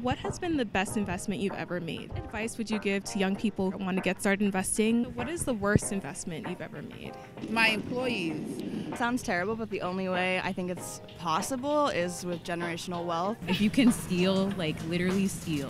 What has been the best investment you've ever made? What advice would you give to young people who want to get started investing? What is the worst investment you've ever made? My employees. Sounds terrible, but the only way I think it's possible is with generational wealth. If you can steal, like literally steal.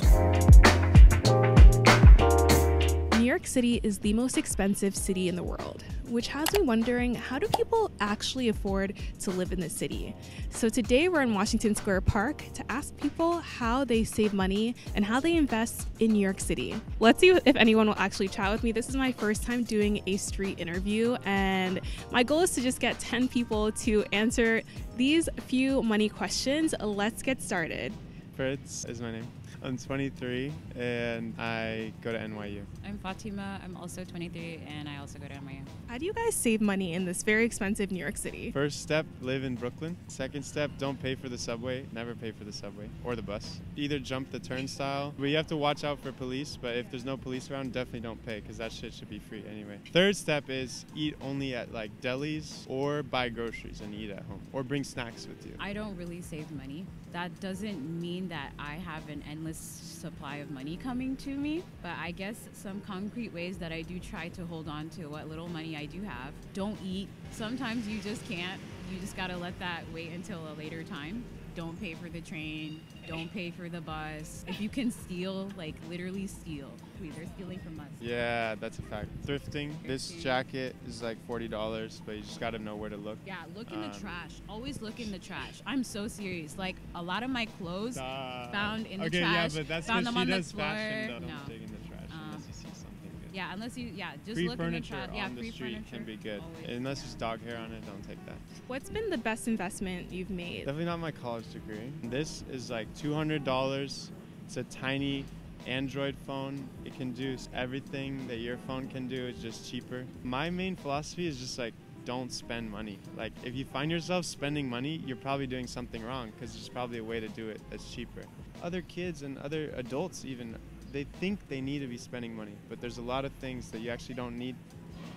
New York City is the most expensive city in the world, which has me wondering, how do people actually afford to live in the city? So today we're in Washington Square Park to ask people how they save money and how they invest in New York City. Let's see if anyone will actually chat with me. This is my first time doing a street interview, and my goal is to just get 10 people to answer these few money questions. Let's get started. Fritz is my name. I'm 23 and I go to NYU. I'm Fatima. I'm also 23 and I also go to NYU. How do you guys save money in this very expensive New York City? First step, live in Brooklyn. Second step, don't pay for the subway. Never pay for the subway or the bus. Either jump the turnstile, but you have to watch out for police. But if there's no police around, definitely don't pay because that shit should be free anyway. Third step is eat only at like delis or buy groceries and eat at home or bring snacks with you. I don't really save money. That doesn't mean that I have an endless supply of money coming to me, but I guess some concrete ways that I do try to hold on to what little money I do have. Don't eat. Sometimes you just can't. You just gotta let that wait until a later time. Don't pay for the train. Don't pay for the bus. If you can steal, like literally steal. Wait, they're stealing from us. Yeah, that's a fact. Thrifting. This jacket is like $40, but you just gotta know where to look. Yeah, look in the trash. Always look in the trash. I'm so serious. Like a lot of my clothes found in the trash. Yeah, but that's found because them she on does the floor. fashion, though. No. Don't dig in the trash unless you see something good. Yeah, unless you, just Free look in the furniture trash. Yeah, on the free street furniture can be good. always. Unless there's dog hair on it, don't take that. What's been the best investment you've made? Definitely not my college degree. This is like $200. It's a tiny Android phone. It can do everything that your phone can do. It's just cheaper. My main philosophy is just like, don't spend money. Like if you find yourself spending money, you're probably doing something wrong because there's probably a way to do it that's cheaper. Other kids and other adults even, they think they need to be spending money, but there's a lot of things that you actually don't need.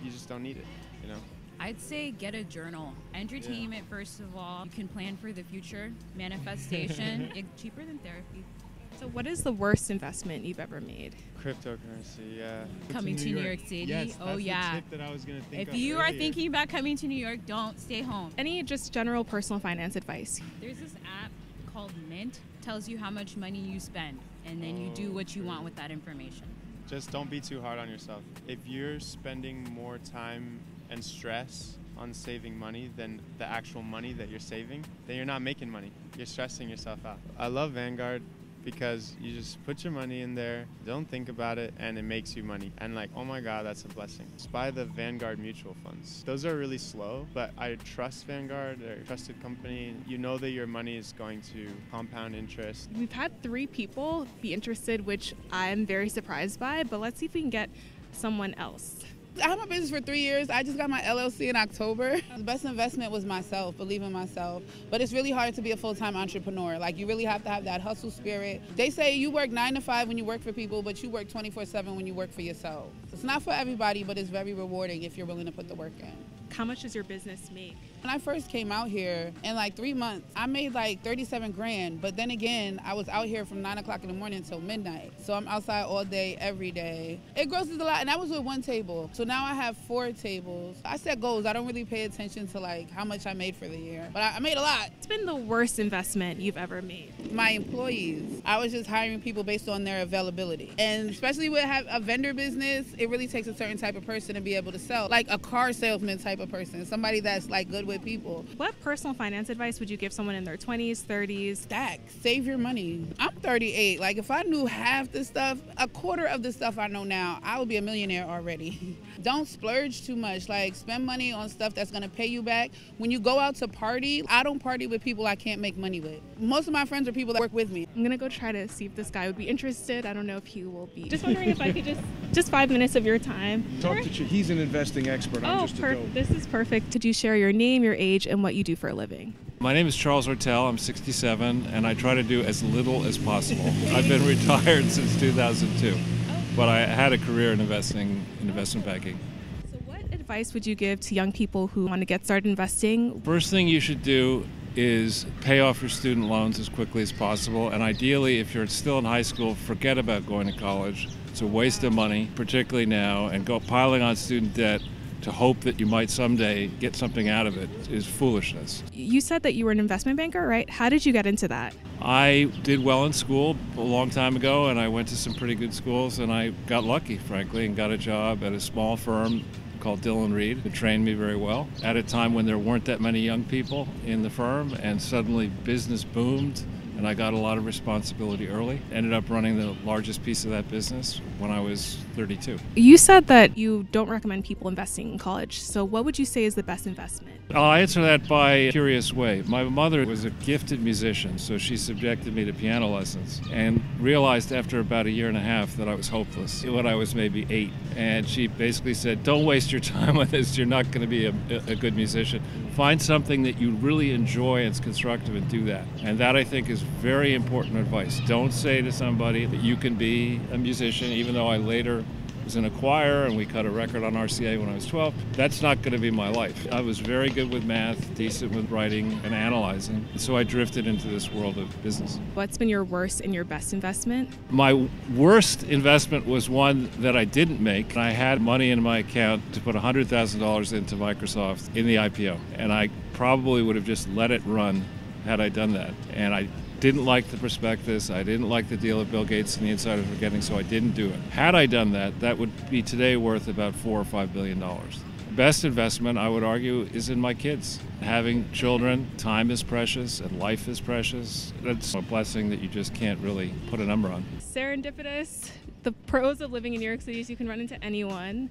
You just don't need it, you know? I'd say get a journal. Entertainment, first of all. You can plan for the future. Manifestation. It's cheaper than therapy. So what is the worst investment you've ever made? Cryptocurrency, yeah. Coming to New York City. Yes, oh that's yeah. the tip that I was gonna think If of you are earlier. thinking about coming to New York, don't stay home. Any just general personal finance advice? There's this app called Mint. Tells you how much money you spend, and then you do what you want with that information. Just don't be too hard on yourself. If you're spending more time and stress on saving money than the actual money that you're saving, then you're not making money. You're stressing yourself out. I love Vanguard because you just put your money in there, don't think about it, and it makes you money. And like, oh my God, that's a blessing. Just buy the Vanguard mutual funds. Those are really slow, but I trust Vanguard. They're a trusted company. You know that your money is going to compound interest. We've had 3 people be interested, which I'm very surprised by, but let's see if we can get someone else. I had my business for 3 years. I just got my LLC in October. The best investment was myself, believe in myself. But it's really hard to be a full-time entrepreneur. Like, you really have to have that hustle spirit. They say you work 9 to 5 when you work for people, but you work 24/7 when you work for yourself. It's not for everybody, but it's very rewarding if you're willing to put the work in. How much does your business make? When I first came out here, in like 3 months, I made like 37 grand. But then again, I was out here from 9 o'clock in the morning until midnight. So I'm outside all day, every day. It grosses a lot, and that was with 1 table. So now I have 4 tables. I set goals. I don't really pay attention to like how much I made for the year, but I made a lot. What's been the worst investment you've ever made? My employees. I was just hiring people based on their availability. And especially with a vendor business, it really takes a certain type of person to be able to sell. Like a car salesman type of person, somebody that's like good with people. What personal finance advice would you give someone in their 20s, 30s? Stack, save your money. I'm 38. Like if I knew half the stuff, a quarter of the stuff I know now, I would be a millionaire already. Don't splurge too much. Like spend money on stuff that's gonna pay you back. When you go out to party, I don't party with people I can't make money with. Most of my friends are people that work with me. I'm gonna go try to see if this guy would be interested. I don't know if he will be. Just wondering if I could just 5 minutes of your time. Talk to you. He's an investing expert. I'm just a dope. This is perfect. Could you share your name, your age, and what you do for a living? My name is Charles Ortel. I'm 67, and I try to do as little as possible. I've been retired since 2002, but I had a career in investment banking. So what advice would you give to young people who want to get started investing? First thing you should do is pay off your student loans as quickly as possible. And ideally, if you're still in high school, forget about going to college. It's a waste of money, particularly now, and go piling on student debt to hope that you might someday get something out of it is foolishness. You said that you were an investment banker, right? How did you get into that? I did well in school a long time ago, and I went to some pretty good schools, and I got lucky, frankly, and got a job at a small firm called Dillon Reed, who trained me very well at a time when there weren't that many young people in the firm, and suddenly business boomed. And I got a lot of responsibility early. Ended up running the largest piece of that business when I was 32. You said that you don't recommend people investing in college. So what would you say is the best investment? I'll answer that by a curious way. My mother was a gifted musician, so she subjected me to piano lessons and realized after about a year and a half that I was hopeless when I was maybe 8. And she basically said, don't waste your time on this. You're not going to be a good musician. Find something that you really enjoy and it's constructive and do that. And that, I think, is very important advice. Don't say to somebody that you can be a musician, even though I later was in a choir and we cut a record on RCA when I was 12. That's not going to be my life. I was very good with math, decent with writing and analyzing, so I drifted into this world of business. What's been your worst and your best investment? My worst investment was one that I didn't make. I had money in my account to put $100,000 into Microsoft in the IPO, and I probably would have just let it run had I done that. And I didn't like the prospectus. I didn't like the deal that Bill Gates and the insiders were getting, so I didn't do it. Had I done that, that would be today worth about $4 or $5 billion. The best investment, I would argue, is in my kids. Having children, time is precious and life is precious. That's a blessing that you just can't really put a number on. Serendipitous. The pros of living in New York City is you can run into anyone.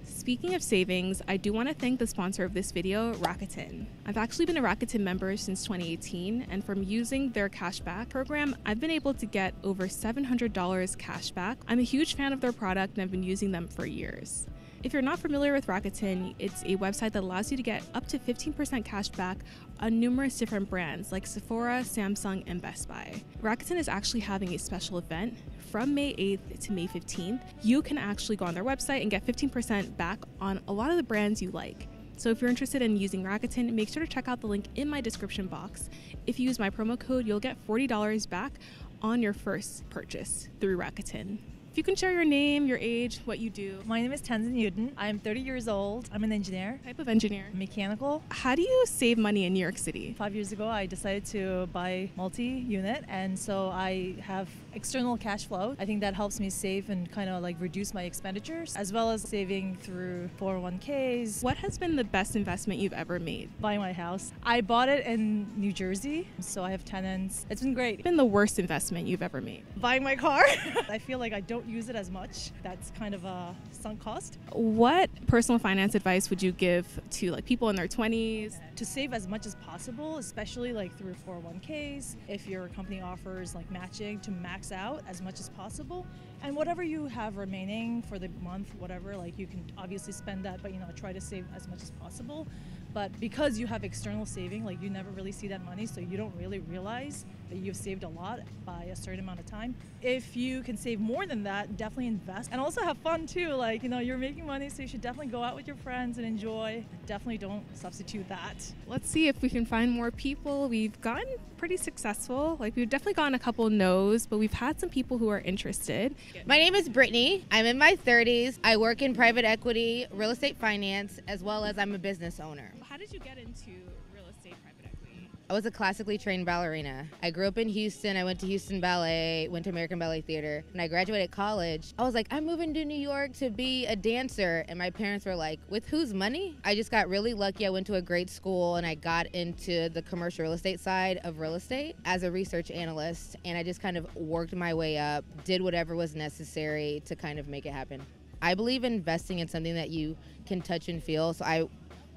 Speaking of savings, I do want to thank the sponsor of this video, Rakuten. I've actually been a Rakuten member since 2018, and from using their cashback program, I've been able to get over $700 cashback. I'm a huge fan of their product and I've been using them for years. If you're not familiar with Rakuten, it's a website that allows you to get up to 15% cashback on numerous different brands like Sephora, Samsung, and Best Buy. Rakuten is actually having a special event from May 8th to May 15th. You can actually go on their website and get 15% back on a lot of the brands you like. So if you're interested in using Rakuten, make sure to check out the link in my description box. If you use my promo code, you'll get $40 back on your first purchase through Rakuten. If you can share your name, your age, what you do. My name is Tenzen. I'm 30 years old. I'm an engineer. Type of engineer? Mechanical. How do you save money in New York City? 5 years ago, I decided to buy multi-unit, and so I have external cash flow. I think that helps me save and kind of like reduce my expenditures, as well as saving through 401ks. What has been the best investment you've ever made? Buying my house. I bought it in New Jersey, so I have tenants. It's been great. What's been the worst investment you've ever made? Buying my car. I feel like I don't use it as much. That's kind of a sunk cost. What personal finance advice would you give to like people in their 20s? To save as much as possible, especially like through 401ks. If your company offers like matching, to max out as much as possible. And whatever you have remaining for the month, whatever, like you can obviously spend that, but try to save as much as possible. But because you have external saving, like you never really see that money, so you don't really realize that you've saved a lot by a certain amount of time. If you can save more than that, definitely invest. And also have fun too, like, you're making money, so you should definitely go out with your friends and enjoy. Definitely don't substitute that. Let's see if we can find more people. We've gotten pretty successful. Like, we've definitely gotten a couple no's, but we've had some people who are interested. My name is Brittany. I'm in my 30s. I work in private equity, real estate finance, as well as I'm a business owner. How did you get into real estate private equity? I was a classically trained ballerina. I grew up in Houston. I went to Houston Ballet, went to American Ballet Theater. When I graduated college, I was like, I'm moving to New York to be a dancer. And my parents were like, with whose money? I just got really lucky. I went to a great school and I got into the commercial real estate side of real estate as a research analyst. And I just kind of worked my way up, did whatever was necessary to kind of make it happen. I believe investing in something that you can touch and feel. So I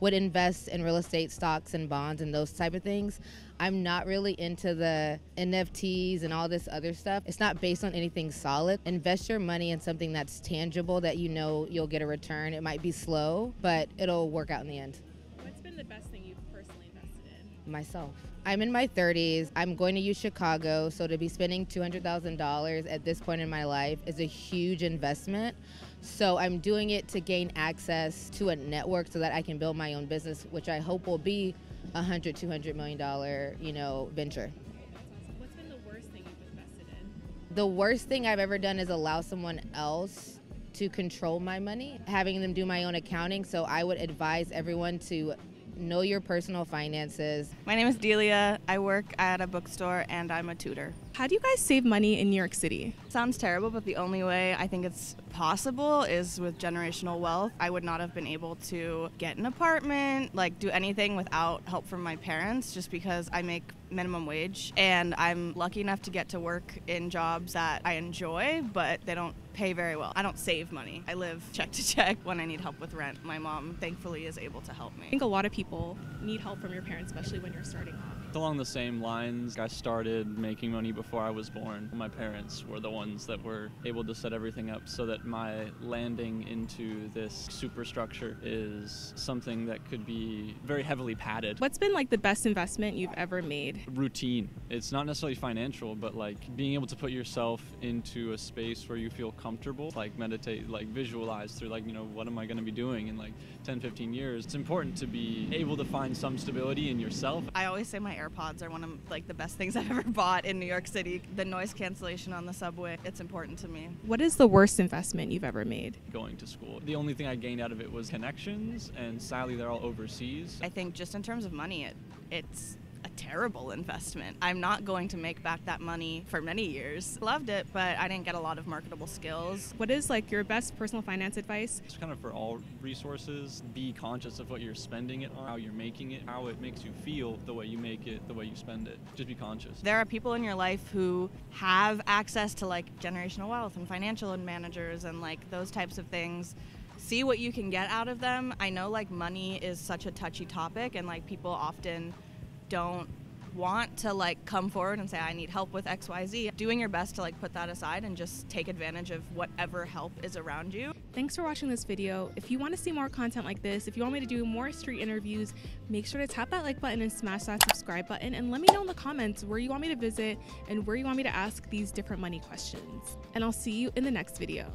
would invest in real estate, stocks and bonds and those type of things. I'm not really into the NFTs and all this other stuff. It's not based on anything solid. Invest your money in something that's tangible that you'll get a return. It might be slow, but it'll work out in the end. What's been the best thing you've personally invested in? Myself. I'm in my 30s. I'm going to use Chicago, so to be spending $200,000 at this point in my life is a huge investment. So I'm doing it to gain access to a network so that I can build my own business, which I hope will be $100, $200 million, venture. What's been the worst thing you've invested in? The worst thing I've ever done is allow someone else to control my money, having them do my own accounting. So I would advise everyone to know your personal finances. My name is Delia. I work at a bookstore and I'm a tutor. How do you guys save money in New York City? Sounds terrible, but the only way I think it's possible is with generational wealth. I would not have been able to get an apartment, like do anything without help from my parents, just because I make minimum wage and I'm lucky enough to get to work in jobs that I enjoy, but they don't pay very well. I don't save money. I live check to check when I need help with rent. My mom thankfully is able to help me. I think a lot of people need help from your parents, especially when you're starting off. Along the same lines, I started making money before I was born. My parents were the ones that were able to set everything up so that my landing into this superstructure is something that could be very heavily padded. What's been like the best investment you've ever made? Routine. It's not necessarily financial, but like being able to put yourself into a space where you feel comfortable, like meditate, like visualize through like, what am I going to be doing in like 10, 15 years? It's important to be able to find some stability in yourself. I always say my AirPods are one of like the best things I've ever bought in New York City. The noise cancellation on the subway, it's important to me. What is the worst investment you've ever made? Going to school. The only thing I gained out of it was connections, and sadly they're all overseas. I think just in terms of money, it's a terrible investment. I'm not going to make back that money for many years. Loved it, but I didn't get a lot of marketable skills. What is like your best personal finance advice? It's kind of for all resources. Be conscious of what you're spending it on, how you're making it, how it makes you feel, the way you make it, the way you spend it. Just be conscious. There are people in your life who have access to like generational wealth and financial managers and like those types of things. See what you can get out of them. I know like money is such a touchy topic and like people often don't want to like come forward and say I need help with XYZ. Doing your best to like put that aside and just take advantage of whatever help is around you. Thanks for watching this video. If you want to see more content like this, if you want me to do more street interviews, make sure to tap that like button and smash that subscribe button, and let me know in the comments where you want me to visit and where you want me to ask these different money questions. And I'll see you in the next video.